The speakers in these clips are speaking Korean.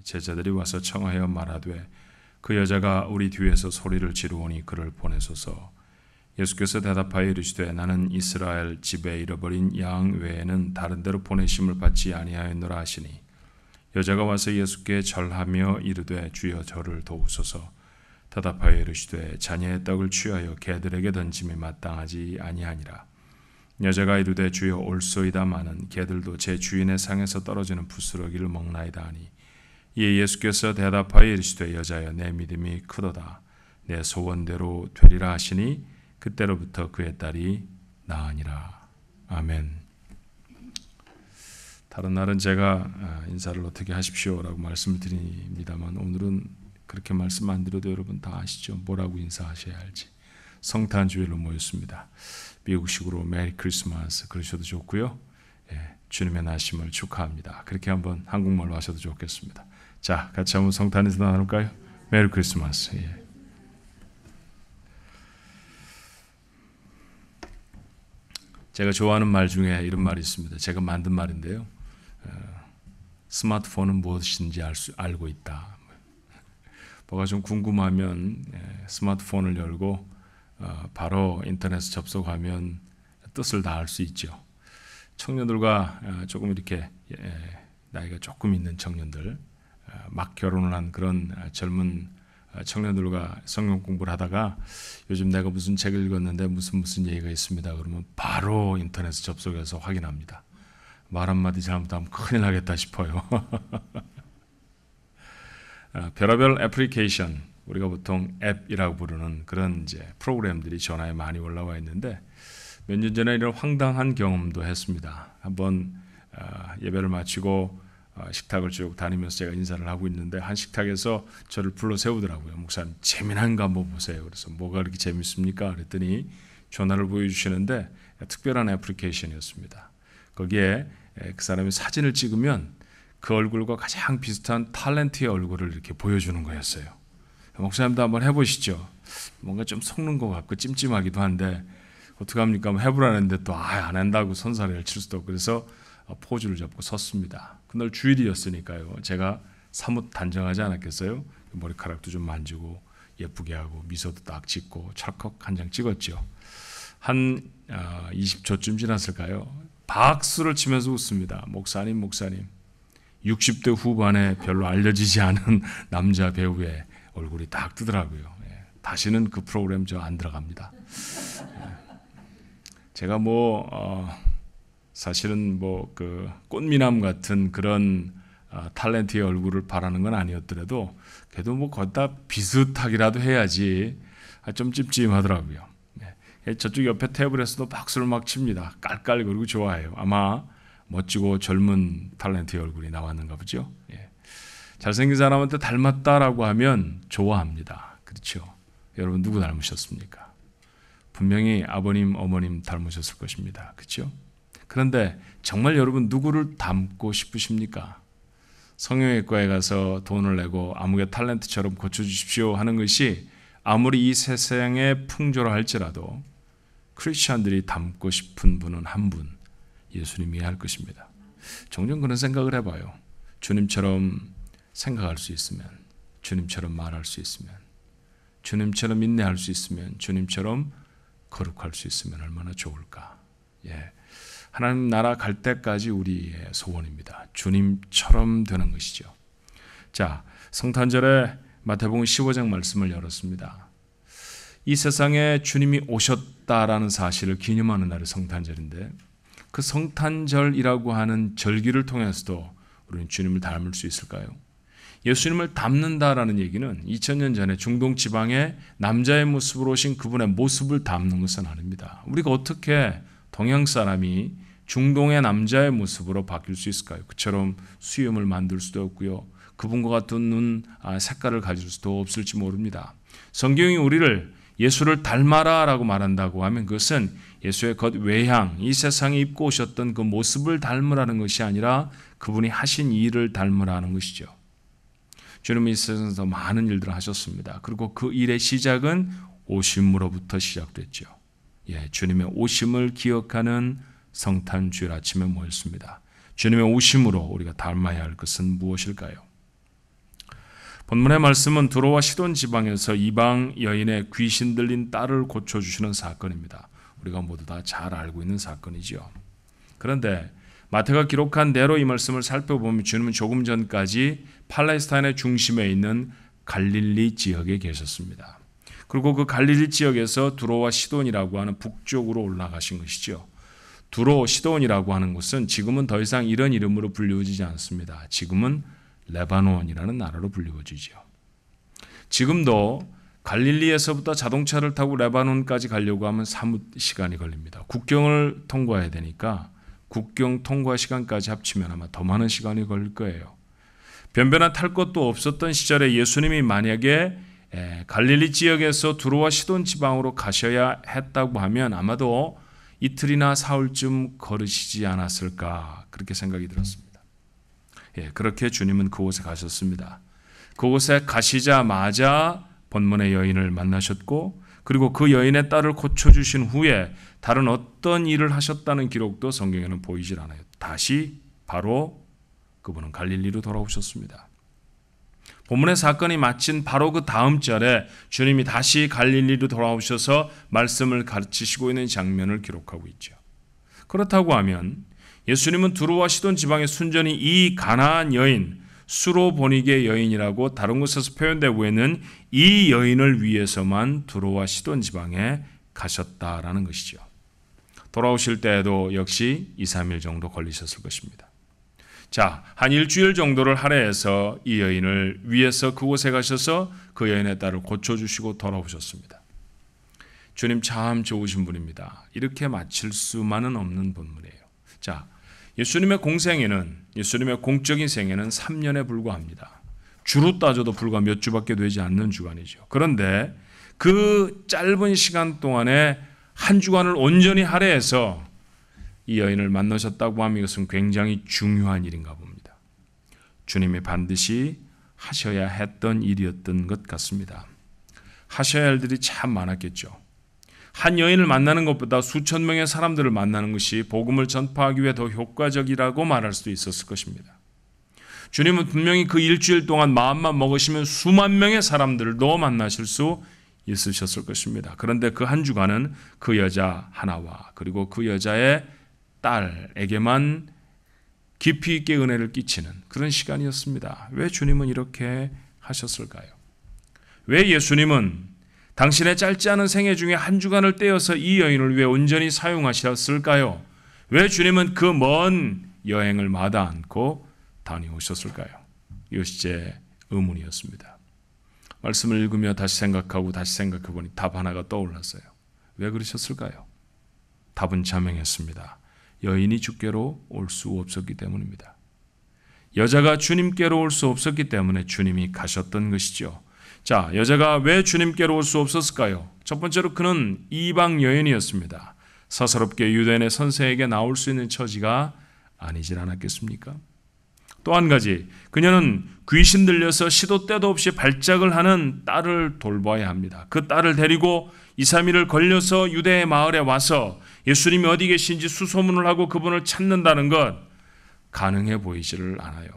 제자들이 와서 청하여 말하되 그 여자가 우리 뒤에서 소리를 지르오니 그를 보내소서. 예수께서 대답하여 이르시되 나는 이스라엘 집에 잃어버린 양 외에는 다른 데로 보내심을 받지 아니하였노라 하시니 여자가 와서 예수께 절하며 이르되 주여 저를 도우소서. 대답하여 이르시되 자녀의 떡을 취하여 개들에게 던짐이 마땅하지 아니하니라. 여자가 이르되 주여 올소이다마는 개들도 제 주인의 상에서 떨어지는 부스러기를 먹나이다 하니 이에 예수께서 대답하여 이르시되 여자여 내 믿음이 크도다. 내 소원대로 되리라 하시니 그때로부터 그의 딸이 나으니라. 아멘. 다른 날은 제가 인사를 어떻게 하십시오라고 말씀을 드립니다만 오늘은 그렇게 말씀 안 드려도 여러분 다 아시죠? 뭐라고 인사하셔야 할지. 성탄주일로 모였습니다. 미국식으로 메리 크리스마스 그러셔도 좋고요. 주님의 나심을 축하합니다. 그렇게 한번 한국말로 하셔도 좋겠습니다. 자, 같이 한번 성탄 인사 나눌까요? 메리 크리스마스. 제가 좋아하는 말 중에 이런 말이 있습니다. 제가 만든 말인데요. 스마트폰은 무엇인지 알고 있다. 뭐가 좀 궁금하면 스마트폰을 열고 바로 인터넷 접속하면 뜻을 다 알 수 있죠. 청년들과 조금 이렇게 나이가 조금 있는 청년들, 막 결혼을 한 그런 젊은 청년들과 성경 공부를 하다가 요즘 내가 무슨 책을 읽었는데 무슨 얘기가 있습니다. 그러면 바로 인터넷 접속해서 확인합니다. 말 한마디 잘못하면 큰일 나겠다 싶어요. 별의별 애플리케이션, 우리가 보통 앱이라고 부르는 그런 이제 프로그램들이 전화에 많이 올라와 있는데 몇 년 전에 이런 황당한 경험도 했습니다. 한번 예배를 마치고 식탁을 쭉 다니면서 제가 인사를 하고 있는데 한 식탁에서 저를 불러 세우더라고요. 목사님 재미난 거 한번 보세요. 그래서 뭐가 그렇게 재밌습니까? 그랬더니 전화를 보여주시는데 특별한 애플리케이션이었습니다. 거기에 그 사람이 사진을 찍으면 그 얼굴과 가장 비슷한 탤런트의 얼굴을 이렇게 보여주는 거였어요. 목사님도 한번 해보시죠. 뭔가 좀 속는 것 같고 찜찜하기도 한데 어떡합니까? 한번 해보라는데 또 안 한다고 손사래를 칠 수도 없고 그래서 포즈를 잡고 섰습니다. 그날 주일이었으니까요. 제가 사뭇 단정하지 않았겠어요? 머리카락도 좀 만지고 예쁘게 하고 미소도 딱 짓고 찰컥 한 장 찍었죠. 한 20초쯤 지났을까요? 박수를 치면서 웃습니다. 목사님 60대 후반에 별로 알려지지 않은 남자 배우의 얼굴이 딱 뜨더라고요. 다시는 그 프로그램 저 안 들어갑니다. 제가 사실은 그 꽃미남 같은 그런 탤런트의 얼굴을 바라는 건 아니었더라도 그래도 거기다 비슷하기라도 해야지 좀 찜찜하더라고요. 저쪽 옆에 테이블에서도 박수를 막 칩니다. 깔깔거리고 좋아해요. 아마 멋지고 젊은 탤런트의 얼굴이 나왔는가 보죠. 잘생긴 사람한테 닮았다라고 하면 좋아합니다. 그렇죠? 여러분 누구 닮으셨습니까? 분명히 아버님, 어머님 닮으셨을 것입니다. 그렇죠? 그런데 정말 여러분 누구를 닮고 싶으십니까? 성형외과에 가서 돈을 내고 아무개 탤런트처럼 고쳐주십시오 하는 것이 아무리 이 세상에 풍조라 할지라도 크리스찬들이 닮고 싶은 분은 한 분, 예수님이어야 할 것입니다. 종종 그런 생각을 해봐요. 주님처럼 생각할 수 있으면, 주님처럼 말할 수 있으면, 주님처럼 인내할 수 있으면, 주님처럼 거룩할 수 있으면 얼마나 좋을까. 하나님 나라 갈 때까지 우리의 소원입니다. 주님처럼 되는 것이죠. 자, 성탄절에 마태복음 15장 말씀을 열었습니다. 이 세상에 주님이 오셨다라는 사실을 기념하는 날이 성탄절인데 그 성탄절이라고 하는 절기를 통해서도 우리는 주님을 닮을 수 있을까요? 예수님을 닮는다라는 얘기는 2000년 전에 중동 지방에 남자의 모습으로 오신 그분의 모습을 닮는 것은 아닙니다. 우리가 어떻게 동양 사람이 중동의 남자의 모습으로 바뀔 수 있을까요? 그처럼 수염을 만들 수도 없고요. 그분과 같은 눈 색깔을 가질 수도 없을지 모릅니다. 성경이 우리를 예수를 닮아라라고 말한다고 하면 그것은 예수의 겉 외향, 이 세상에 입고 오셨던 그 모습을 닮으라는 것이 아니라 그분이 하신 일을 닮으라는 것이죠. 주님은 이 세상에서 많은 일들을 하셨습니다. 그리고 그 일의 시작은 오심으로부터 시작됐죠. 주님의 오심을 기억하는 성탄주일 아침에 모였습니다. 주님의 오심으로 우리가 닮아야 할 것은 무엇일까요? 본문의 말씀은 두로와 시돈 지방에서 이방 여인의 귀신 들린 딸을 고쳐주시는 사건입니다. 우리가 모두 다 잘 알고 있는 사건이죠. 그런데 마태가 기록한 대로 이 말씀을 살펴보면 주님은 조금 전까지 팔레스타인의 중심에 있는 갈릴리 지역에 계셨습니다. 그리고 그 갈릴리 지역에서 두로와 시돈이라고 하는 북쪽으로 올라가신 것이죠. 두로, 시돈이라고 하는 곳은 지금은 더 이상 이런 이름으로 불리워지지 않습니다. 지금은 레바논이라는 나라로 불리워지죠. 지금도 갈릴리에서부터 자동차를 타고 레바논까지 가려고 하면 사뭇 시간이 걸립니다. 국경을 통과해야 되니까 국경 통과 시간까지 합치면 아마 더 많은 시간이 걸릴 거예요. 변변한 탈 것도 없었던 시절에 예수님이 만약에 갈릴리 지역에서 두로와 시돈 지방으로 가셔야 했다고 하면 아마도 이틀이나 사흘쯤 걸으시지 않았을까 그렇게 생각이 들었습니다. 그렇게 주님은 그곳에 가셨습니다. 그곳에 가시자마자 본문의 여인을 만나셨고 그리고 그 여인의 딸을 고쳐주신 후에 다른 어떤 일을 하셨다는 기록도 성경에는 보이질 않아요. 다시 바로 그분은 갈릴리로 돌아오셨습니다. 본문의 사건이 마친 바로 그 다음 절에 주님이 다시 갈릴리로 돌아오셔서 말씀을 가르치시고 있는 장면을 기록하고 있죠. 그렇다고 하면 예수님은 두로와 시돈 지방의 순전히 이 가나안 여인, 수로보니게 여인이라고 다른 곳에서 표현되고 있는 이 여인을 위해서만 두로와 시돈 지방에 가셨다라는 것이죠. 돌아오실 때에도 역시 2, 3일 정도 걸리셨을 것입니다. 자, 한 일주일 정도를 할애해서 이 여인을 위해서 그곳에 가셔서 그 여인의 딸을 고쳐주시고 돌아오셨습니다. 주님 참 좋으신 분입니다. 이렇게 마칠 수만은 없는 본문이에요. 자, 예수님의 공생애는, 예수님의 공적인 생애는 3년에 불과합니다. 주로 따져도 불과 몇 주밖에 되지 않는 주간이죠. 그런데 그 짧은 시간 동안에 한 주간을 온전히 할애해서 이 여인을 만나셨다고 하면 이것은 굉장히 중요한 일인가 봅니다. 주님이 반드시 하셔야 했던 일이었던 것 같습니다. 하셔야 할 일이 참 많았겠죠. 한 여인을 만나는 것보다 수천 명의 사람들을 만나는 것이 복음을 전파하기 위해 더 효과적이라고 말할 수도 있었을 것입니다. 주님은 분명히 그 일주일 동안 마음만 먹으시면 수만 명의 사람들도 만나실 수 있으셨을 것입니다. 그런데 그 한 주간은 그 여자 하나와 그리고 그 여자의 딸에게만 깊이 있게 은혜를 끼치는 그런 시간이었습니다. 왜 주님은 이렇게 하셨을까요? 왜 예수님은 당신의 짧지 않은 생애 중에 한 주간을 떼어서 이 여인을 위해 온전히 사용하셨을까요? 왜 주님은 그 먼 여행을 마다 않고 다녀오셨을까요? 이것이 제 의문이었습니다. 말씀을 읽으며 다시 생각하고 다시 생각해 보니 답 하나가 떠올랐어요. 왜 그러셨을까요? 답은 자명했습니다. 여인이 주께로 올 수 없었기 때문입니다. 여자가 주님께로 올 수 없었기 때문에 주님이 가셨던 것이죠. 자, 여자가 왜 주님께로 올 수 없었을까요? 첫 번째로 그는 이방 여인이었습니다. 사사롭게 유대인의 선생에게 나올 수 있는 처지가 아니질 않았겠습니까? 또 한 가지, 그녀는 귀신 들려서 시도 때도 없이 발작을 하는 딸을 돌봐야 합니다. 그 딸을 데리고 2, 3일을 걸려서 유대의 마을에 와서 예수님이 어디 계신지 수소문을 하고 그분을 찾는다는 것 가능해 보이지를 않아요.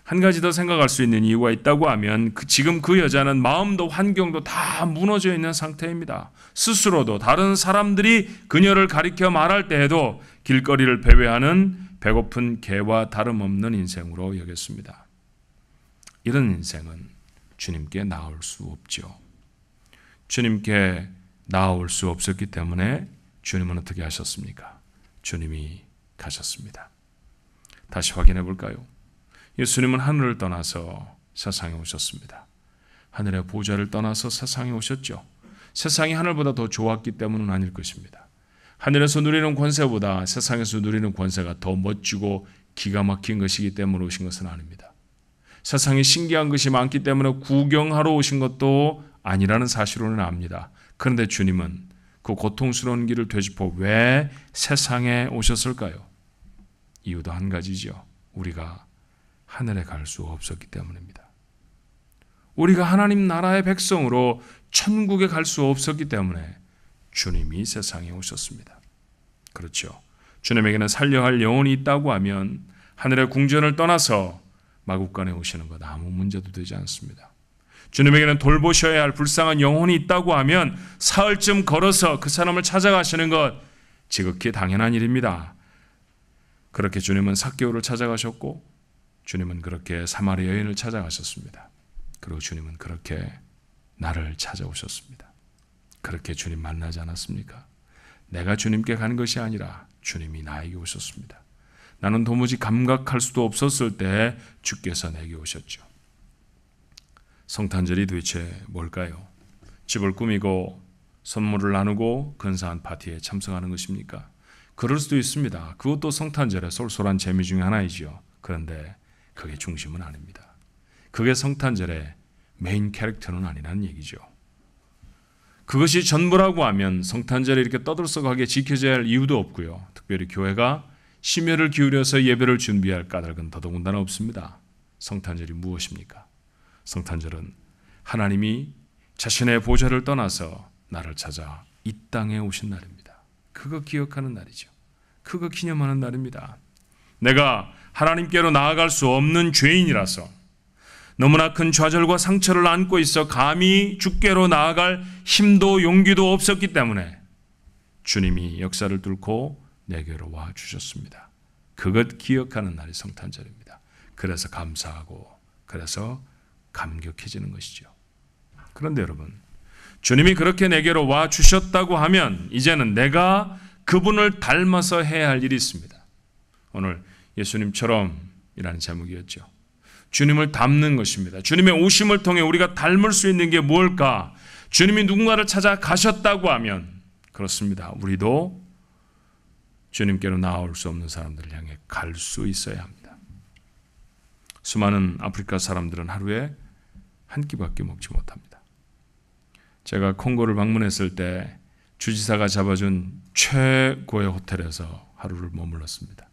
한 가지 더 생각할 수 있는 이유가 있다고 하면 지금 그 여자는 마음도 환경도 다 무너져 있는 상태입니다. 스스로도 다른 사람들이 그녀를 가리켜 말할 때에도 길거리를 배회하는 배고픈 개와 다름없는 인생으로 여겼습니다. 이런 인생은 주님께 나올 수 없죠. 주님께 나올 수 없었기 때문에 주님은 어떻게 하셨습니까? 주님이 가셨습니다. 다시 확인해 볼까요? 예수님은 하늘을 떠나서 세상에 오셨습니다. 하늘의 보좌를 떠나서 세상에 오셨죠. 세상이 하늘보다 더 좋았기 때문은 아닐 것입니다. 하늘에서 누리는 권세보다 세상에서 누리는 권세가 더 멋지고 기가 막힌 것이기 때문에 오신 것은 아닙니다. 세상에 신기한 것이 많기 때문에 구경하러 오신 것도 아니라는 사실로는 압니다. 그런데 주님은 그 고통스러운 길을 되짚어 왜 세상에 오셨을까요? 이유도 한 가지죠. 우리가 하늘에 갈 수 없었기 때문입니다. 우리가 하나님 나라의 백성으로 천국에 갈 수 없었기 때문에 주님이 세상에 오셨습니다. 그렇죠. 주님에게는 살려야 할 영혼이 있다고 하면 하늘의 궁전을 떠나서 마국간에 오시는 것 아무 문제도 되지 않습니다. 주님에게는 돌보셔야 할 불쌍한 영혼이 있다고 하면 사흘쯤 걸어서 그 사람을 찾아가시는 것 지극히 당연한 일입니다. 그렇게 주님은 삭개오를 찾아가셨고 주님은 그렇게 사마리아 여인을 찾아가셨습니다. 그리고 주님은 그렇게 나를 찾아오셨습니다. 그렇게 주님 만나지 않았습니까? 내가 주님께 간 것이 아니라 주님이 나에게 오셨습니다. 나는 도무지 감각할 수도 없었을 때 주께서 내게 오셨죠. 성탄절이 도대체 뭘까요? 집을 꾸미고 선물을 나누고 근사한 파티에 참석하는 것입니까? 그럴 수도 있습니다. 그것도 성탄절의 쏠쏠한 재미 중에 하나이죠. 그런데 그게 중심은 아닙니다. 그게 성탄절의 메인 캐릭터는 아니라는 얘기죠. 그것이 전부라고 하면 성탄절에 이렇게 떠들썩하게 지켜져야 할 이유도 없고요. 특별히 교회가 심혈을 기울여서 예배를 준비할 까닭은 더더군다나 없습니다. 성탄절이 무엇입니까? 성탄절은 하나님이 자신의 보좌를 떠나서 나를 찾아 이 땅에 오신 날입니다. 그거 기억하는 날이죠. 그거 기념하는 날입니다. 내가 하나님께로 나아갈 수 없는 죄인이라서 너무나 큰 좌절과 상처를 안고 있어 감히 주께로 나아갈 힘도 용기도 없었기 때문에 주님이 역사를 뚫고 내게로 와 주셨습니다. 그것 기억하는 날이 성탄절입니다. 그래서 감사하고 그래서 감격해지는 것이죠. 그런데 여러분, 주님이 그렇게 내게로 와 주셨다고 하면 이제는 내가 그분을 닮아서 해야 할 일이 있습니다. 오늘 예수님처럼 이라는 제목이었죠. 주님을 닮는 것입니다. 주님의 오심을 통해 우리가 닮을 수 있는 게 뭘까? 주님이 누군가를 찾아 가셨다고 하면 그렇습니다. 우리도 주님께로 나아올 수 없는 사람들을 향해 갈 수 있어야 합니다. 수많은 아프리카 사람들은 하루에 한 끼밖에 먹지 못합니다. 제가 콩고를 방문했을 때 주지사가 잡아준 최고의 호텔에서 하루를 머물렀습니다.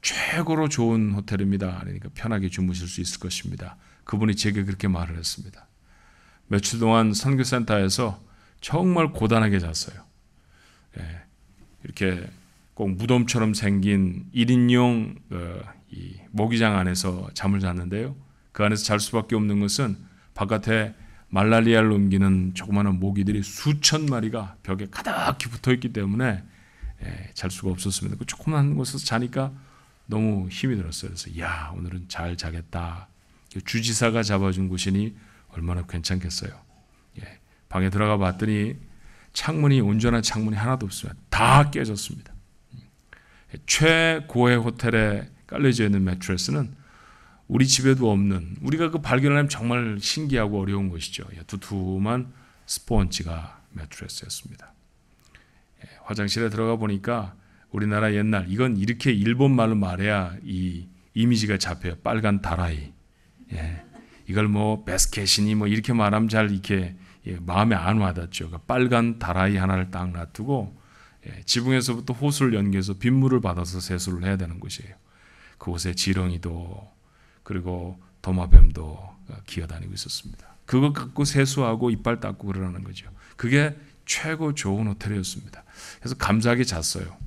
최고로 좋은 호텔입니다. 그러니까 편하게 주무실 수 있을 것입니다. 그분이 제게 그렇게 말을 했습니다. 며칠 동안 선교센터에서 정말 고단하게 잤어요. 이렇게 꼭 무덤처럼 생긴 1인용 이 모기장 안에서 잠을 잤는데요. 그 안에서 잘 수밖에 없는 것은 바깥에 말라리아를 옮기는 조그마한 모기들이 수천 마리가 벽에 가득히 붙어있기 때문에 잘 수가 없었습니다. 그 조그만 곳에서 자니까 너무 힘이 들었어요. 그래서 야, 오늘은 잘 자겠다. 주지사가 잡아준 곳이니 얼마나 괜찮겠어요. 방에 들어가 봤더니 창문이 온전한 창문이 하나도 없습니다. 다 깨졌습니다. 최고의 호텔에 깔려져 있는 매트리스는 우리 집에도 없는, 우리가 그 발견하면 정말 신기하고 어려운 것이죠. 두툼한 스폰지가 매트리스였습니다. 화장실에 들어가 보니까 우리나라 옛날, 이건 이렇게 일본 말로 말해야 이 이미지가 잡혀요. 빨간 다라이. 이걸 뭐 베스켓이니 뭐 이렇게 말하면 잘 이렇게 마음에 안 와닿죠. 그러니까 빨간 다라이 하나를 딱 놔두고 지붕에서부터 호수를 연결해서 빗물을 받아서 세수를 해야 되는 곳이에요. 그곳에 지렁이도 그리고 도마뱀도 기어다니고 있었습니다. 그거 갖고 세수하고 이빨 닦고 그러라는 거죠. 그게 최고 좋은 호텔이었습니다. 그래서 감사하게 잤어요.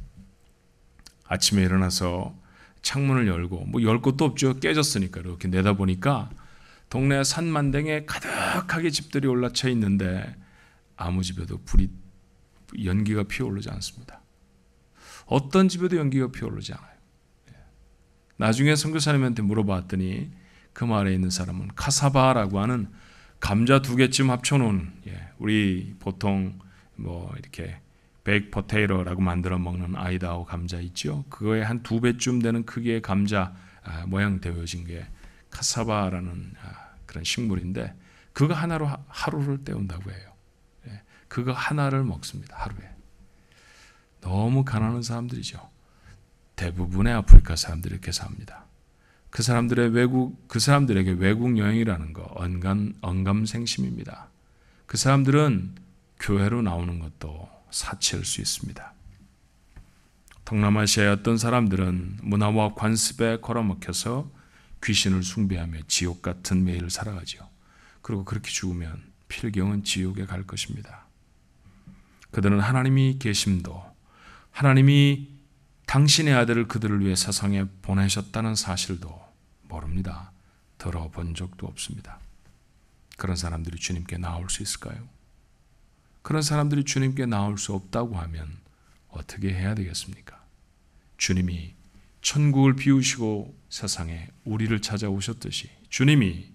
아침에 일어나서 창문을 열고 뭐 열 것도 없죠. 깨졌으니까 이렇게 내다보니까 동네 산만댕에 가득하게 집들이 올라쳐 있는데 아무 집에도 연기가 피어오르지 않습니다. 어떤 집에도 연기가 피어오르지 않아요. 나중에 선교사님한테 물어봤더니 그 마을에 있는 사람은 카사바라고 하는 감자 2개쯤 합쳐놓은, 우리 보통 뭐 이렇게 베이크 포테이토라고 만들어 먹는 아이다호 감자 있죠. 그거에 한 2배쯤 되는 크기의 감자 모양 되어진 게 카사바라는 그런 식물인데 그거 하나로 하루를 때운다고 해요. 그거 하나를 먹습니다. 하루에. 너무 가난한 사람들이죠. 대부분의 아프리카 사람들이 이렇게 삽니다. 그 사람들에게 외국 여행이라는 거 언감생심입니다. 그 사람들은 교회로 나오는 것도 사치일 수 있습니다. 동남아시아의 어떤 사람들은 문화와 관습에 걸어먹혀서 귀신을 숭배하며 지옥 같은 매일을 살아가죠. 그리고 그렇게 죽으면 필경은 지옥에 갈 것입니다. 그들은 하나님이 계심도, 하나님이 당신의 아들을 그들을 위해 세상에 보내셨다는 사실도 모릅니다. 들어본 적도 없습니다. 그런 사람들이 주님께 나올 수 있을까요? 그런 사람들이 주님께 나올 수 없다고 하면 어떻게 해야 되겠습니까? 주님이 천국을 비우시고 세상에 우리를 찾아오셨듯이 주님이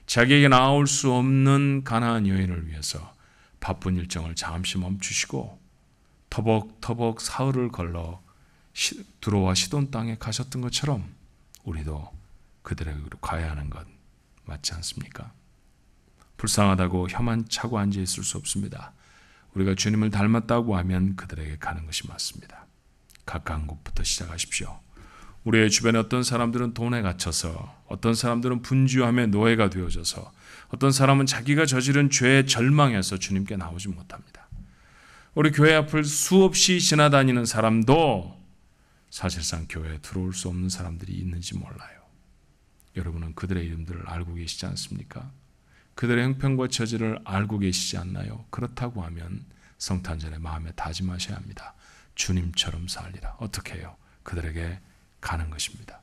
자기에게 나올 수 없는 가나안 여인을 위해서 바쁜 일정을 잠시 멈추시고 터벅터벅 사흘을 걸러 두로와 시돈 땅에 가셨던 것처럼 우리도 그들에게로 가야 하는 것 맞지 않습니까? 불쌍하다고 혀만 차고 앉아 있을 수 없습니다. 우리가 주님을 닮았다고 하면 그들에게 가는 것이 맞습니다. 가까운 곳부터 시작하십시오. 우리의 주변에 어떤 사람들은 돈에 갇혀서, 어떤 사람들은 분주함의 노예가 되어져서, 어떤 사람은 자기가 저지른 죄에 절망해서 주님께 나오지 못합니다. 우리 교회 앞을 수없이 지나다니는 사람도 사실상 교회에 들어올 수 없는 사람들이 있는지 몰라요. 여러분은 그들의 이름들을 알고 계시지 않습니까? 그들의 형편과 처지를 알고 계시지 않나요? 그렇다고 하면 성탄절에 마음에 다짐하셔야 합니다. 주님처럼 살리라. 어떻게 해요? 그들에게 가는 것입니다.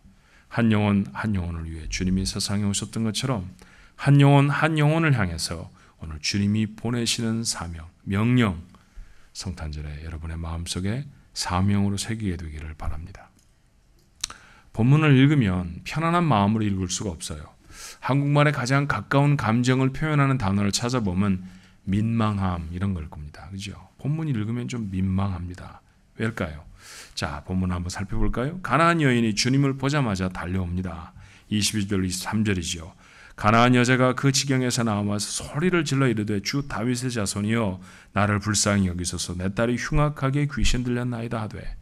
한 영혼 한 영혼을 위해 주님이 세상에 오셨던 것처럼 한 영혼 한 영혼을 향해서 오늘 주님이 보내시는 사명, 명령, 성탄절에 여러분의 마음속에 사명으로 새기게 되기를 바랍니다. 본문을 읽으면 편안한 마음으로 읽을 수가 없어요. 한국말에 가장 가까운 감정을 표현하는 단어를 찾아보면 민망함 이런 걸 겁니다. 그죠? 본문 읽으면 좀 민망합니다. 왜일까요? 자, 본문 한번 살펴볼까요? 가나안 여인이 주님을 보자마자 달려옵니다. 22절, 23절이죠. 가나안 여자가 그 지경에서 나와서 소리를 질러 이르되 주 다윗의 자손이여 나를 불쌍히 여기소서 내 딸이 흉악하게 귀신 들렸나이다 하되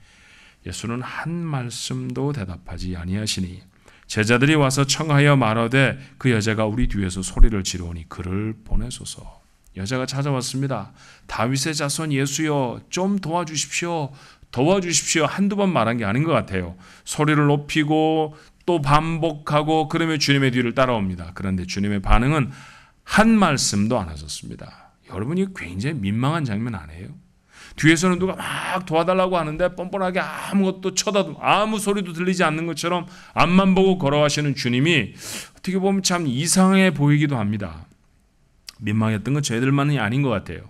예수는 한 말씀도 대답하지 아니하시니 제자들이 와서 청하여 말하되 그 여자가 우리 뒤에서 소리를 지르오니 그를 보내소서. 여자가 찾아왔습니다. 다윗의 자손 예수여 좀 도와주십시오. 한두 번 말한 게 아닌 것 같아요. 소리를 높이고 또 반복하고 그러면 주님의 뒤를 따라옵니다. 그런데 주님의 반응은 한 말씀도 안 하셨습니다. 여러분이 굉장히 민망한 장면 아니에요? 뒤에서는 누가 막 도와달라고 하는데 뻔뻔하게 아무것도 쳐다도 아무 소리도 들리지 않는 것처럼 앞만 보고 걸어가시는 주님이 어떻게 보면 참 이상해 보이기도 합니다. 민망했던 건 저희들만이 아닌 것 같아요.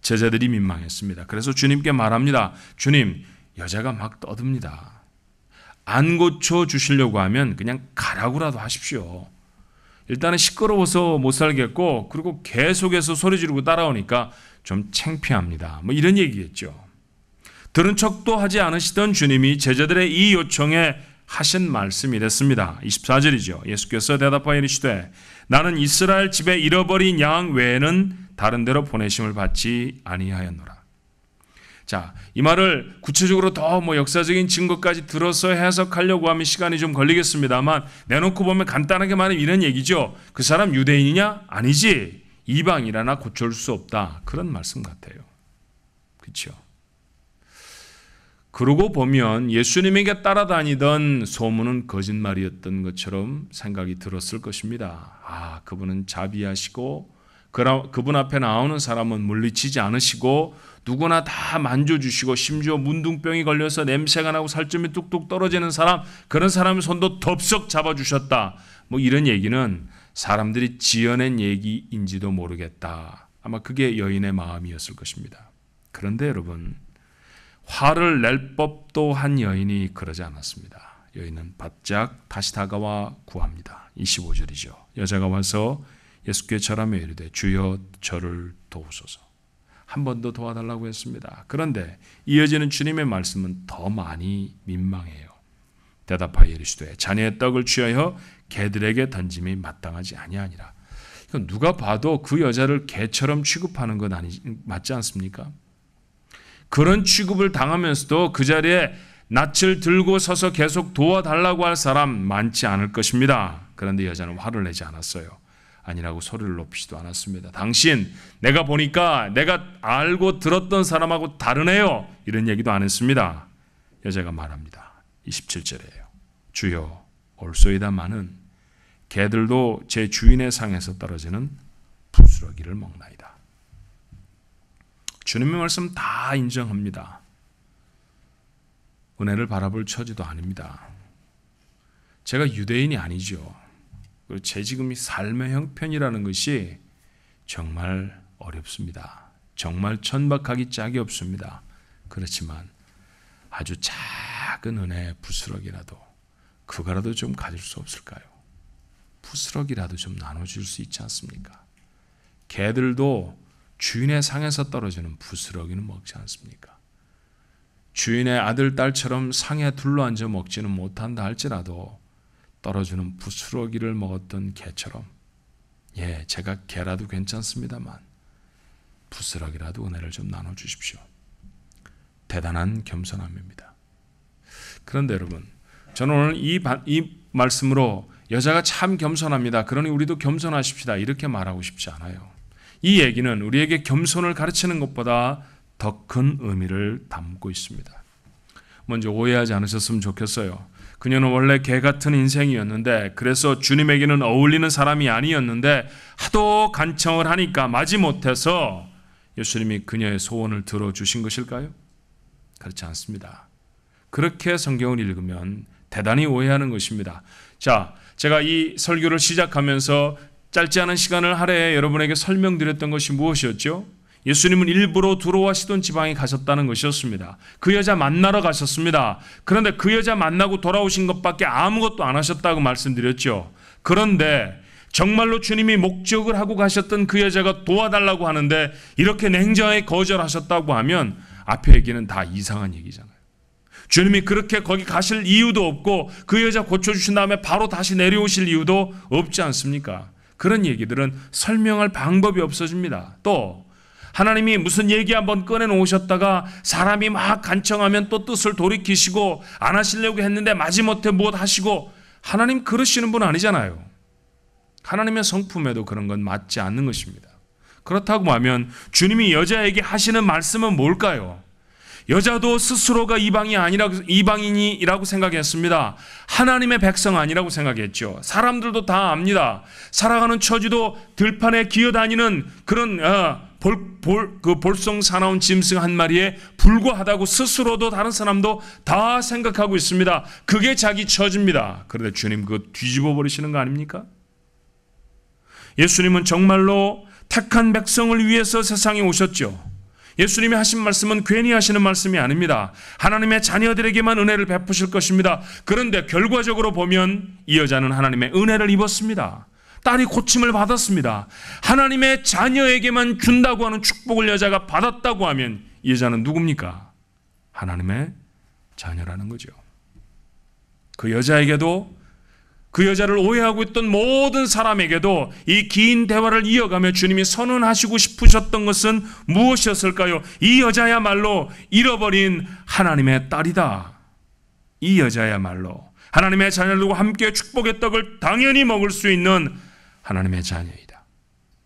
제자들이 민망했습니다. 그래서 주님께 말합니다. 주님, 여자가 막 떠듭니다. 안 고쳐주시려고 하면 그냥 가라고라도 하십시오. 일단은 시끄러워서 못 살겠고 그리고 계속해서 소리 지르고 따라오니까 좀 창피합니다. 뭐 이런 얘기겠죠. 들은 척도 하지 않으시던 주님이 제자들의 이 요청에 하신 말씀이 이랬습니다. 24절이죠. 예수께서 대답하여 이르시되 나는 이스라엘 집에 잃어버린 양 외에는 다른 데로 보내심을 받지 아니하였노라. 자, 이 말을 구체적으로 더 역사적인 증거까지 들어서 해석하려고 하면 시간이 좀 걸리겠습니다만 내놓고 보면 간단하게 말하면 이런 얘기죠. 그 사람 유대인이냐? 아니지. 이방이라나 고쳐줄 수 없다. 그런 말씀 같아요. 그렇죠? 그러고 보면 예수님에게 따라다니던 소문은 거짓말이었던 것처럼 생각이 들었을 것입니다. 아, 그분은 자비하시고 그분 앞에 나오는 사람은 물리치지 않으시고 누구나 다 만져주시고 심지어 문둥병이 걸려서 냄새가 나고 살점이 뚝뚝 떨어지는 사람, 그런 사람의 손도 덥석 잡아주셨다. 뭐 이런 얘기는 사람들이 지어낸 얘기인지도 모르겠다. 아마 그게 여인의 마음이었을 것입니다. 그런데 여러분, 화를 낼 법도 한 여인이 그러지 않았습니다. 여인은 바짝 다시 다가와 구합니다. 25절이죠. 여자가 와서 예수께 절하며 이르되 주여 저를 도우소서. 한 번 더 도와달라고 했습니다. 그런데 이어지는 주님의 말씀은 더 많이 민망해요. 대답하여 이르시되 자네의 떡을 취하여 개들에게 던짐이 마땅하지 아니하니라. 이건 누가 봐도 그 여자를 개처럼 취급하는 것 맞지 않습니까? 그런 취급을 당하면서도 그 자리에 낯을 들고 서서 계속 도와달라고 할 사람 많지 않을 것입니다. 그런데 여자는 화를 내지 않았어요. 아니라고 소리를 높이지도 않았습니다. 당신, 내가 보니까 내가 알고 들었던 사람하고 다르네요. 이런 얘기도 안 했습니다. 여자가 말합니다. 27절이에요. 주여 올소이다마는 개들도 제 주인의 상에서 떨어지는 부스러기를 먹나이다. 주님의 말씀 다 인정합니다. 은혜를 바라볼 처지도 아닙니다. 제가 유대인이 아니죠. 그리고 제 지금 삶의 형편이라는 것이 정말 어렵습니다. 정말 천박하기 짝이 없습니다. 그렇지만 아주 작은 은혜의 부스러기라도 그거라도 좀 가질 수 없을까요? 부스러기라도 좀 나눠줄 수 있지 않습니까? 개들도 주인의 상에서 떨어지는 부스러기는 먹지 않습니까? 주인의 아들, 딸처럼 상에 둘러앉아 먹지는 못한다 할지라도 떨어지는 부스러기를 먹었던 개처럼, 제가 개라도 괜찮습니다만 부스러기라도 은혜를 좀 나눠주십시오. 대단한 겸손함입니다. 그런데 여러분, 저는 오늘 이 말씀으로 여자가 참 겸손합니다. 그러니 우리도 겸손하십시다. 이렇게 말하고 싶지 않아요. 이 얘기는 우리에게 겸손을 가르치는 것보다 더 큰 의미를 담고 있습니다. 먼저 오해하지 않으셨으면 좋겠어요. 그녀는 원래 개 같은 인생이었는데, 그래서 주님에게는 어울리는 사람이 아니었는데 하도 간청을 하니까 마지못해서 예수님이 그녀의 소원을 들어주신 것일까요? 그렇지 않습니다. 그렇게 성경을 읽으면 대단히 오해하는 것입니다. 자, 제가 이 설교를 시작하면서 짧지 않은 시간을 할애해 여러분에게 설명드렸던 것이 무엇이었죠? 예수님은 일부러 두로와 시돈 지방에 가셨다는 것이었습니다. 그 여자 만나러 가셨습니다. 그런데 그 여자 만나고 돌아오신 것밖에 아무것도 안 하셨다고 말씀드렸죠. 그런데 정말로 주님이 목적을 하고 가셨던 그 여자가 도와달라고 하는데 이렇게 냉정하게 거절하셨다고 하면 앞에 얘기는 다 이상한 얘기잖아요. 주님이 그렇게 거기 가실 이유도 없고 그 여자 고쳐주신 다음에 바로 다시 내려오실 이유도 없지 않습니까? 그런 얘기들은 설명할 방법이 없어집니다. 또 하나님이 무슨 얘기 한번 꺼내놓으셨다가 사람이 막 간청하면 또 뜻을 돌이키시고 안 하시려고 했는데 마지못해 무엇 하시고, 하나님 그러시는 분 아니잖아요. 하나님의 성품에도 그런 건 맞지 않는 것입니다. 그렇다고 하면 주님이 여자에게 하시는 말씀은 뭘까요? 여자도 스스로가 이방인이라고 생각했습니다. 하나님의 백성 아니라고 생각했죠. 사람들도 다 압니다. 살아가는 처지도 들판에 기어다니는 그런 볼성 사나운 짐승 한 마리에 불과하다고 스스로도 다른 사람도 다 생각하고 있습니다. 그게 자기 처지입니다. 그런데 주님 그거 뒤집어 버리시는 거 아닙니까? 예수님은 정말로 택한 백성을 위해서 세상에 오셨죠. 예수님이 하신 말씀은 괜히 하시는 말씀이 아닙니다. 하나님의 자녀들에게만 은혜를 베푸실 것입니다. 그런데 결과적으로 보면 이 여자는 하나님의 은혜를 입었습니다. 딸이 고침을 받았습니다. 하나님의 자녀에게만 준다고 하는 축복을 여자가 받았다고 하면 이 여자는 누굽니까? 하나님의 자녀라는 거죠. 그 여자에게도, 그 여자를 오해하고 있던 모든 사람에게도 이 긴 대화를 이어가며 주님이 선언하시고 싶으셨던 것은 무엇이었을까요? 이 여자야말로 잃어버린 하나님의 딸이다. 이 여자야말로 하나님의 자녀들과 함께 축복의 떡을 당연히 먹을 수 있는 하나님의 자녀이다.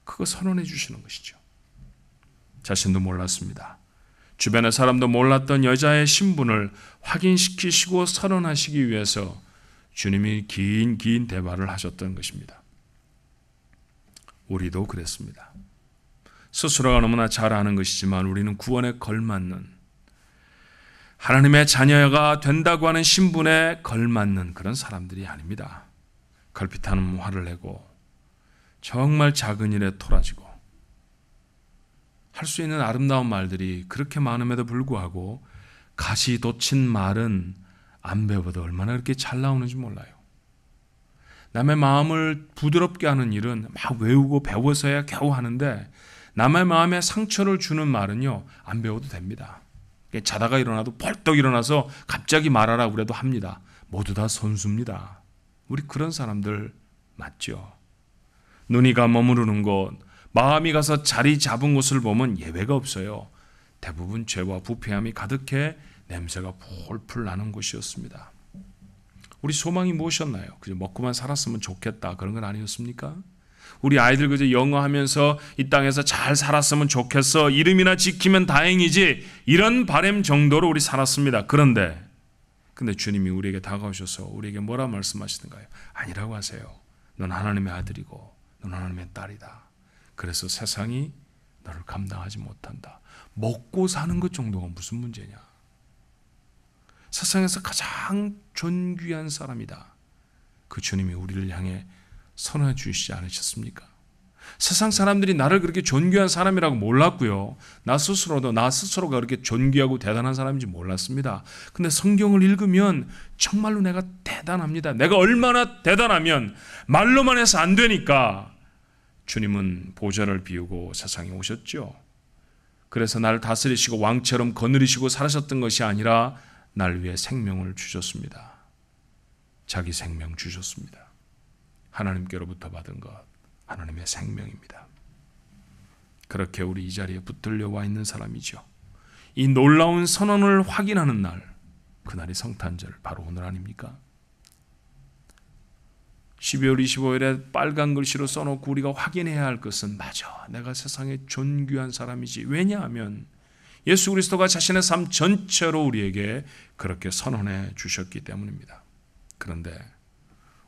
그거 선언해 주시는 것이죠. 자신도 몰랐습니다. 주변의 사람도 몰랐던 여자의 신분을 확인시키시고 선언하시기 위해서 주님이 긴 대화를 하셨던 것입니다. 우리도 그랬습니다. 스스로가 너무나 잘 아는 것이지만 우리는 구원에 걸맞는, 하나님의 자녀가 된다고 하는 신분에 걸맞는 그런 사람들이 아닙니다. 걸핏하면 화를 내고 정말 작은 일에 토라지고 할 수 있는 아름다운 말들이 그렇게 많음에도 불구하고 가시 돋친 말은 안 배워도 얼마나 그렇게 잘 나오는지 몰라요. 남의 마음을 부드럽게 하는 일은 막 외우고 배워서야 겨우 하는데 남의 마음에 상처를 주는 말은요, 안 배워도 됩니다. 자다가 일어나도 벌떡 일어나서 갑자기 말하라고 그래도 합니다. 모두 다 선수입니다. 우리 그런 사람들 맞죠? 눈이 가 머무르는 곳, 마음이 가서 자리 잡은 곳을 보면 예외가 없어요. 대부분 죄와 부패함이 가득해 냄새가 폴폴 나는 곳이었습니다. 우리 소망이 무엇이었나요? 그저 먹고만 살았으면 좋겠다, 그런 건 아니었습니까? 우리 아이들 그저 영어 하면서 이 땅에서 잘 살았으면 좋겠어, 이름이나 지키면 다행이지, 이런 바람 정도로 우리 살았습니다. 그런데 주님이 우리에게 다가오셔서 우리에게 뭐라 말씀하시는가요? 아니라고 하세요. 넌 하나님의 아들이고 넌 하나님의 딸이다. 그래서 세상이 너를 감당하지 못한다. 먹고 사는 것 정도가 무슨 문제냐? 세상에서 가장 존귀한 사람이다. 그 주님이 우리를 향해 선언해 주시지 않으셨습니까? 세상 사람들이 나를 그렇게 존귀한 사람이라고 몰랐고요. 나 스스로가 그렇게 존귀하고 대단한 사람인지 몰랐습니다. 근데 성경을 읽으면 정말로 내가 대단합니다. 내가 얼마나 대단하면 말로만 해서 안 되니까 주님은 보좌를 비우고 세상에 오셨죠. 그래서 나를 다스리시고 왕처럼 거느리시고 살으셨던 것이 아니라 날 위해 생명을 주셨습니다. 자기 생명 주셨습니다. 하나님께로부터 받은 것, 하나님의 생명입니다. 그렇게 우리 이 자리에 붙들려 와 있는 사람이죠. 이 놀라운 선언을 확인하는 날, 그날이 성탄절, 바로 오늘 아닙니까? 12월 25일에 빨간 글씨로 써놓고 우리가 확인해야 할 것은, 맞아, 내가 세상에 존귀한 사람이지. 왜냐하면 예수 그리스도가 자신의 삶 전체로 우리에게 그렇게 선언해 주셨기 때문입니다. 그런데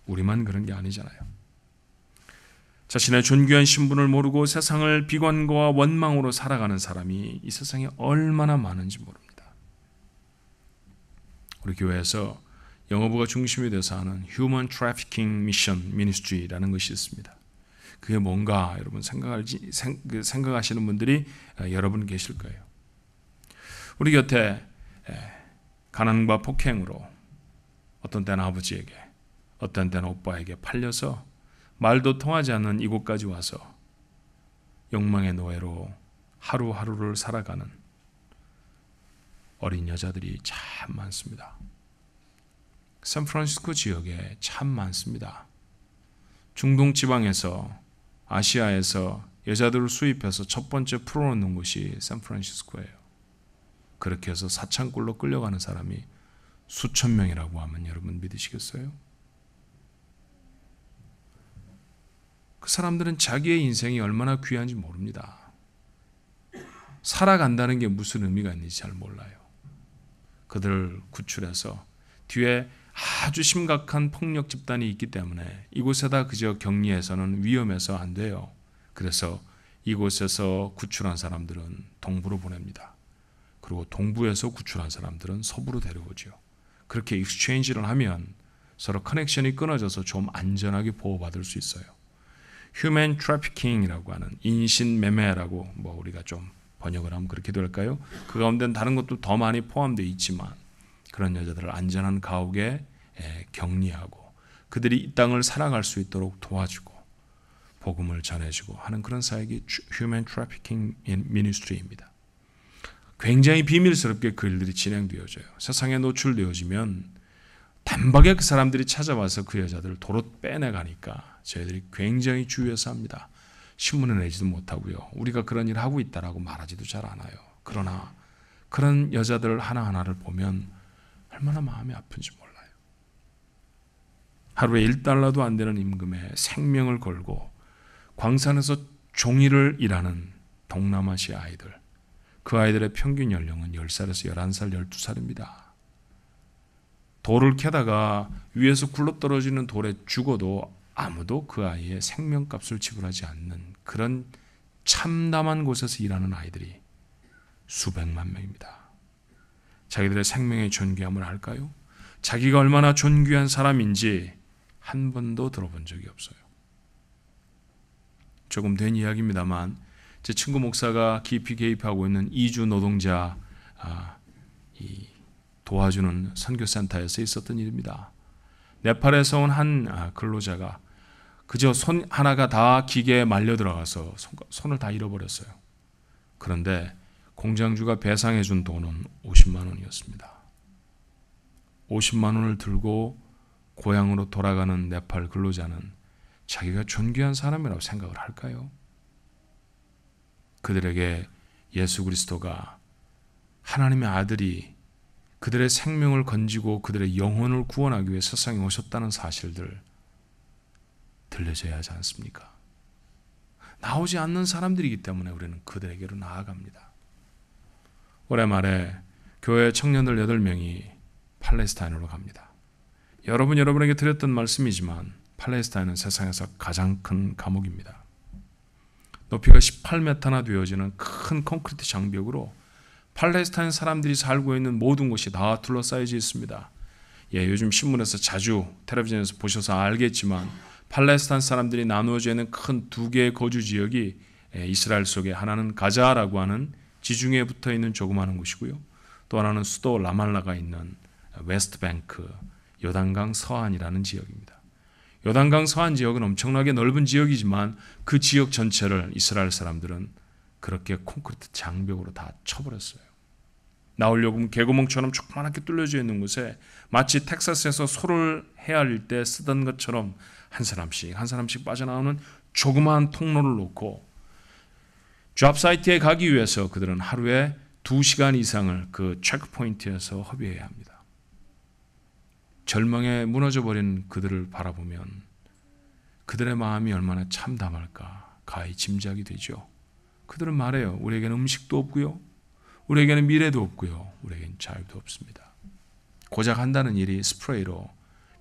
우리만 그런 게 아니잖아요. 자신의 존귀한 신분을 모르고 세상을 비관과 원망으로 살아가는 사람이 이 세상에 얼마나 많은지 모릅니다. 우리 교회에서 영어부가 중심이 돼서 하는 Human Trafficking Mission Ministry라는 것이 있습니다. 그게 뭔가 여러분 생각하시는 분들이 여러분 계실 거예요. 우리 곁에 가난과 폭행으로 어떤 때는 아버지에게, 어떤 때는 오빠에게 팔려서 말도 통하지 않는 이곳까지 와서 욕망의 노예로 하루하루를 살아가는 어린 여자들이 참 많습니다. 샌프란시스코 지역에 참 많습니다. 중동 지방에서, 아시아에서 여자들을 수입해서 첫 번째 풀어놓는 곳이 샌프란시스코예요. 그렇게 해서 사창골로 끌려가는 사람이 수천 명이라고 하면 여러분 믿으시겠어요? 그 사람들은 자기의 인생이 얼마나 귀한지 모릅니다. 살아간다는 게 무슨 의미가 있는지 잘 몰라요. 그들을 구출해서 뒤에 아주 심각한 폭력 집단이 있기 때문에 이곳에다 그저 격리해서는 위험해서 안 돼요. 그래서 이곳에서 구출한 사람들은 동부로 보냅니다. 그리고 동부에서 구출한 사람들은 서부로 데려오죠. 그렇게 익스체인지를 하면 서로 커넥션이 끊어져서 좀 안전하게 보호받을 수 있어요. 휴먼 트래피킹이라고 하는 인신매매라고 우리가 좀 번역을 하면 그렇게 될까요? 그 가운데는 다른 것도 더 많이 포함되어 있지만 그런 여자들을 안전한 가옥에 격리하고 그들이 이 땅을 살아갈 수 있도록 도와주고 복음을 전해주고 하는 그런 사역이 휴먼 트래피킹 미니스트리입니다. 굉장히 비밀스럽게 그 일들이 진행되어져요. 세상에 노출되어지면 단박에 그 사람들이 찾아와서 그 여자들을 도로 빼내가니까 저희들이 굉장히 주의해서 합니다. 신문에 내지도 못하고요. 우리가 그런 일을 하고 있다라고 말하지도 잘 않아요. 그러나 그런 여자들 하나하나를 보면 얼마나 마음이 아픈지 몰라요. 하루에 $1도 안 되는 임금에 생명을 걸고 광산에서 종이를 일하는 동남아시아 아이들, 그 아이들의 평균 연령은 10살에서 11살, 12살입니다. 돌을 캐다가 위에서 굴러떨어지는 돌에 죽어도 아무도 그 아이의 생명값을 지불하지 않는 그런 참담한 곳에서 일하는 아이들이 수백만 명입니다. 자기들의 생명의 존귀함을 알까요? 자기가 얼마나 존귀한 사람인지 한 번도 들어본 적이 없어요. 조금 된 이야기입니다만 제 친구 목사가 깊이 개입하고 있는 이주 노동자 도와주는 선교센터에서 있었던 일입니다. 네팔에서 온 한 근로자가 그저 손 하나가 다 기계에 말려 들어가서 손을 다 잃어버렸어요. 그런데 공장주가 배상해 준 돈은 50만 원이었습니다. 50만 원을 들고 고향으로 돌아가는 네팔 근로자는 자기가 존귀한 사람이라고 생각을 할까요? 그들에게 예수 그리스도가 하나님의 아들이 그들의 생명을 건지고 그들의 영혼을 구원하기 위해 세상에 오셨다는 사실들 들려줘야 하지 않습니까? 나오지 않는 사람들이기 때문에 우리는 그들에게로 나아갑니다. 올해 말에 교회 청년들 8명이 팔레스타인으로 갑니다. 여러분에게 드렸던 말씀이지만 팔레스타인은 세상에서 가장 큰 감옥입니다. 높이가 18m나 되어지는 큰 콘크리트 장벽으로 팔레스타인 사람들이 살고 있는 모든 곳이 다 둘러싸여져 있습니다. 요즘 신문에서 자주 텔레비전에서 보셔서 알겠지만 팔레스타인 사람들이 나누어져 있는 큰 두 개의 거주 지역이 이스라엘 속에 하나는 가자라고 하는 지중해에 붙어 있는 조그마한 곳이고요. 또 하나는 수도 라말라가 있는 웨스트뱅크 요단강 서안이라는 지역입니다. 요단강 서안 지역은 엄청나게 넓은 지역이지만 그 지역 전체를 이스라엘 사람들은 그렇게 콘크리트 장벽으로 다 쳐버렸어요. 나오려고 하면 개구멍처럼 조그맣게 뚫려져 있는 곳에 마치 텍사스에서 소를 헤아릴 때 쓰던 것처럼 한 사람씩 빠져나오는 조그마한 통로를 놓고 잡 사이트에 가기 위해서 그들은 하루에 2시간 이상을 그 체크포인트에서 허비해야 합니다. 절망에 무너져버린 그들을 바라보면 그들의 마음이 얼마나 참담할까 가히 짐작이 되죠. 그들은 말해요. 우리에게는 음식도 없고요. 우리에게는 미래도 없고요. 우리에게는 자유도 없습니다. 고작 한다는 일이 스프레이로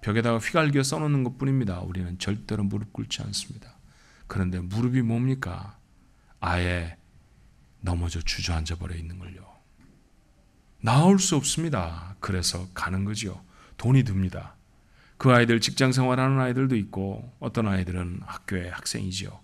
벽에다가 휘갈겨 써놓는 것뿐입니다. 우리는 절대로 무릎 꿇지 않습니다. 그런데 무릎이 뭡니까? 아예 넘어져 주저앉아 버려 있는 걸요. 나올 수 없습니다. 그래서 가는 거죠. 돈이 듭니다. 그 아이들 직장 생활하는 아이들도 있고 어떤 아이들은 학교의 학생이죠.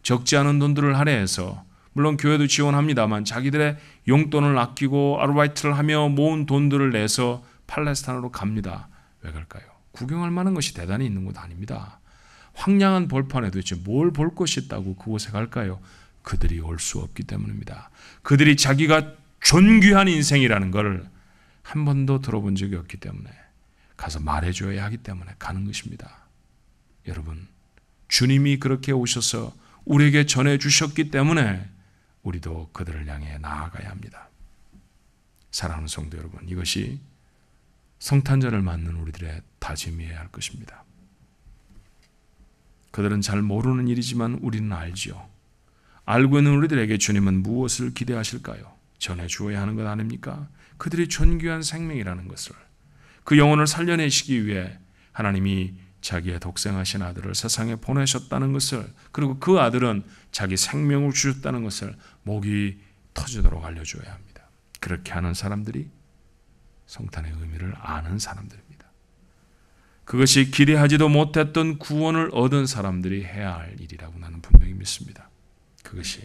적지 않은 돈들을 할애해서 물론 교회도 지원합니다만 자기들의 용돈을 아끼고 아르바이트를 하며 모은 돈들을 내서 팔레스타인으로 갑니다. 왜 갈까요? 구경할 만한 것이 대단히 있는 곳 아닙니다. 황량한 벌판에 도대체 뭘 볼 것이 있다고 그곳에 갈까요? 그들이 올 수 없기 때문입니다. 그들이 자기가 존귀한 인생이라는 걸 한 번도 들어본 적이 없기 때문에 가서 말해줘야 하기 때문에 가는 것입니다. 여러분, 주님이 그렇게 오셔서 우리에게 전해주셨기 때문에 우리도 그들을 향해 나아가야 합니다. 사랑하는 성도 여러분, 이것이 성탄절을 맞는 우리들의 다짐이어야 할 것입니다. 그들은 잘 모르는 일이지만 우리는 알지요. 알고 있는 우리들에게 주님은 무엇을 기대하실까요? 전해주어야 하는 것 아닙니까? 그들이 존귀한 생명이라는 것을, 그 영혼을 살려내시기 위해 하나님이 자기의 독생하신 아들을 세상에 보내셨다는 것을, 그리고 그 아들은 자기 생명을 주셨다는 것을 목이 터지도록 알려줘야 합니다. 그렇게 하는 사람들이 성탄의 의미를 아는 사람들입니다. 그것이 기대하지도 못했던 구원을 얻은 사람들이 해야 할 일이라고 나는 분명히 믿습니다. 그것이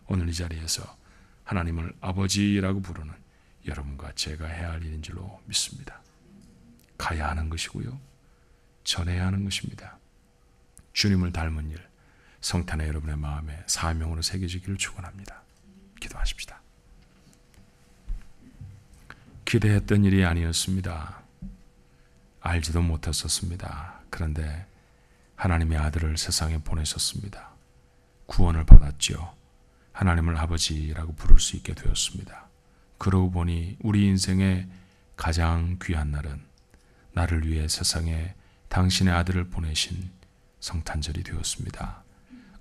오늘 이 자리에서 하나님을 아버지라고 부르는 여러분과 제가 해야 할 일인 줄로 믿습니다. 가야 하는 것이고요. 전해야 하는 것입니다. 주님을 닮은 일, 성탄의 여러분의 마음에 사명으로 새겨지기를 축원합니다. 기도하십시다. 기대했던 일이 아니었습니다. 알지도 못했었습니다. 그런데 하나님의 아들을 세상에 보내셨습니다. 구원을 받았지요. 하나님을 아버지라고 부를 수 있게 되었습니다. 그러고 보니 우리 인생의 가장 귀한 날은 나를 위해 세상에 당신의 아들을 보내신 성탄절이 되었습니다.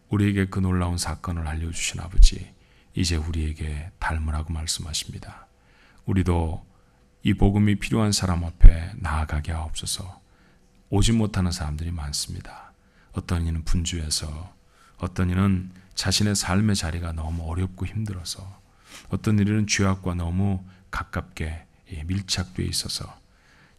우리에게 그 놀라운 사건을 알려주신 아버지, 이제 우리에게 닮으라고 말씀하십니다. 우리도 이 복음이 필요한 사람 앞에 나아가게 하옵소서. 오지 못하는 사람들이 많습니다. 어떤 이는 분주해서, 어떤 이는 자신의 삶의 자리가 너무 어렵고 힘들어서, 어떤 이는 죄악과 너무 가깝게 밀착되어 있어서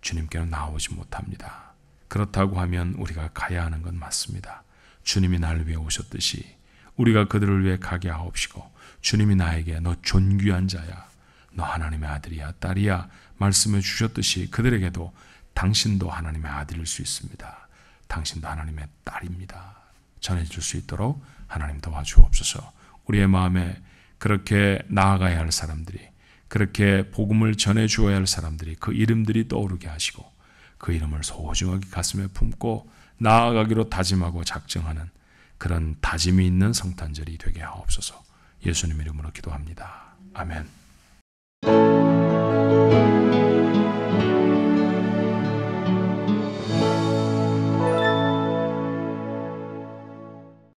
주님께는 나오지 못합니다. 그렇다고 하면 우리가 가야 하는 건 맞습니다. 주님이 나를 위해 오셨듯이 우리가 그들을 위해 가게 하옵시고, 주님이 나에게 너 존귀한 자야, 너 하나님의 아들이야, 딸이야 말씀해 주셨듯이 그들에게도 당신도 하나님의 아들일 수 있습니다. 당신도 하나님의 딸입니다. 전해줄 수 있도록 하나님 도와주옵소서. 우리의 마음에 그렇게 나아가야 할 사람들이, 그렇게 복음을 전해 주어야 할 사람들이, 그 이름들이 떠오르게 하시고 그 이름을 소중하게 가슴에 품고 나아가기로 다짐하고 작정하는 그런 다짐이 있는 성탄절이 되게 하옵소서. 예수님 이름으로 기도합니다. 아멘.